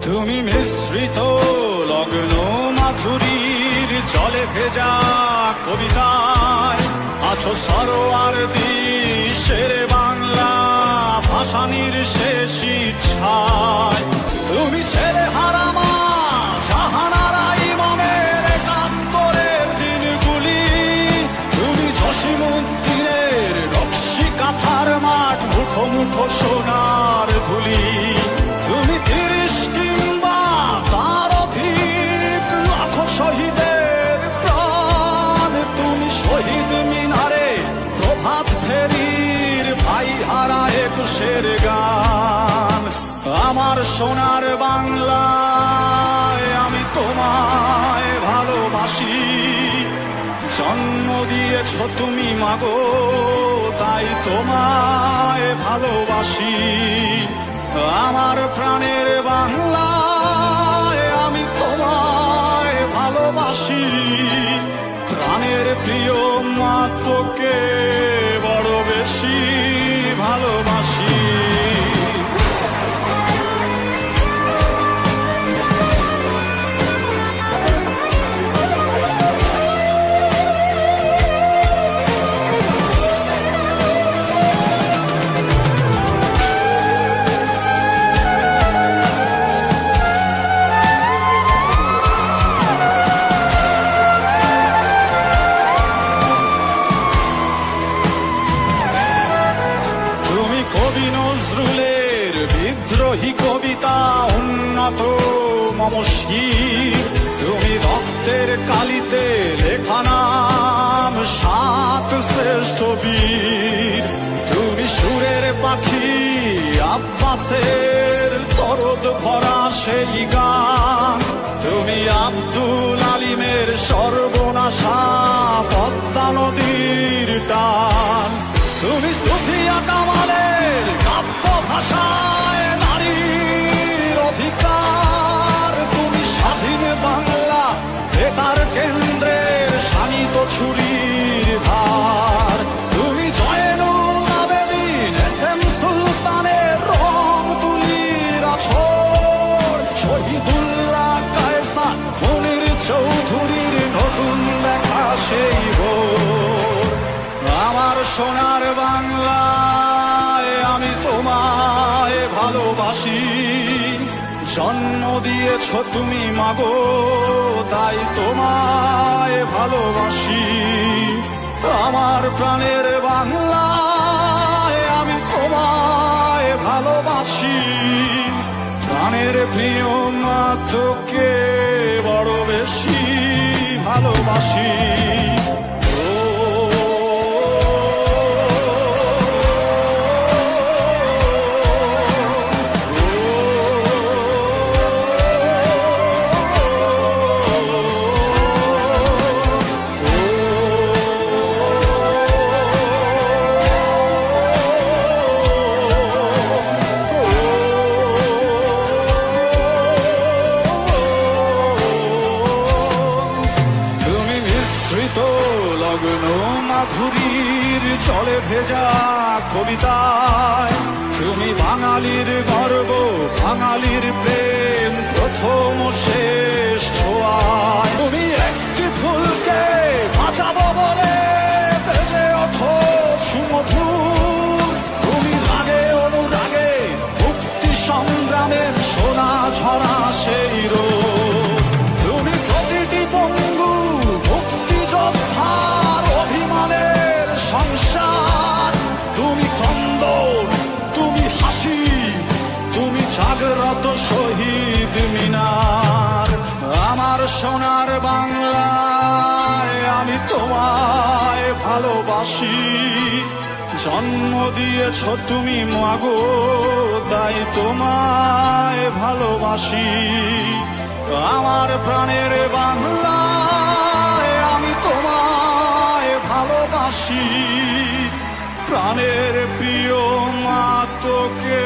তুমি মিশ্রিত লগ্ন মাধুরীর জলে ভেজা কবিতায় আছো সরোয়ার্দী শেরে বাংলা ভাসানির শেষ ইচ্ছায়। তুমি ছেলে হারামা জাহানারা ইমামের একাত্তরের দিনগুলি, তুমি জসিমুদ্দিনের নকশি কাঁথার মাঠ মুঠো মুঠো সোনার ধুলি। তুমি 30 কিংবা তার অধিক লাখো শহীদের প্রাণ, তুমি শহীদ মিনারে প্রভাত ফেরির ভাই হারা 21-এর গান। আমার সোনার বাংলায় আমি তোমায় ভালোবাসি, জন্ম দিয়েছ তুমি মাগো তাই তোমায় ভালোবাসি। আমার প্রাণের বাংলায় আমি তোমায় ভালোবাসি, প্রাণের প্রিয় মা তোকে বড় বেশি ভালোবাসি। কবি নজরুলের বিদ্রোহী কবিতা উন্নত মমশীর, তুমি রক্তের কালিতে লেখা নাম 7 শ্রেষ্ঠ বীর। তুমি সুরের পাখি আব্বাসের দরদ ভরা সেই গান, তুমি আব্দুল আলিমের সর্বনাশা পদ্মা নদীর টান। তুমি সুফিয়া কামালের কাব্য ভাষায় নারীর অধিকার, তুমি স্বাধীন বাংলা বেতার কেন্দ্রের শানিত ছুরির ধার। তুমি জয়নুল আবেদিন এসএম সুলতানের রং তুলির আছর, শহীদুল্লাহ কায়সার মনির চৌধুরীর নতুন লেখা সেই ভোর। আমার সোনার বাংলায় আমি তোমায় ভালোবাসি, জন্ম দিয়েছ তুমি মাগো তাই তোমায় ভালোবাসি। আমার প্রাণের বাংলায় আমি তোমায় ভালোবাসি, প্রাণের প্রিয় মা তোকে বড় বেশি ভালোবাসি। লগ্ন মাধুরীর জলে ভেজা কবিতায়, তুমি বাঙালির গর্ব বাঙালির প্রেম প্রথম শেষ ছোঁয়ায়। তুমি একটি ফুলকে বাঁচাবো বলে বেজে ওঠো সুমধুর, তুমি রাগে অনুরাগে মুক্তি সংগ্রামের সোনা ঝরা সেই রোদ। তুমি প্রতিটি পঙ্গু মুক্তিযোদ্ধার অভিমানের সংসার, তুমি কন্দন তুমি হাসি তুমি জাগ্রত শহীদ মিনার। আমার সোনার বাংলায় আমি তোমায় ভালোবাসি, জন্ম দিয়েছ তুমি মাগো তাই তোমায় ভালোবাসি। আমার প্রাণের বাংলায় আমি তোমায় ভালোবাসি, প্রাণের প্রিয় মা তোকে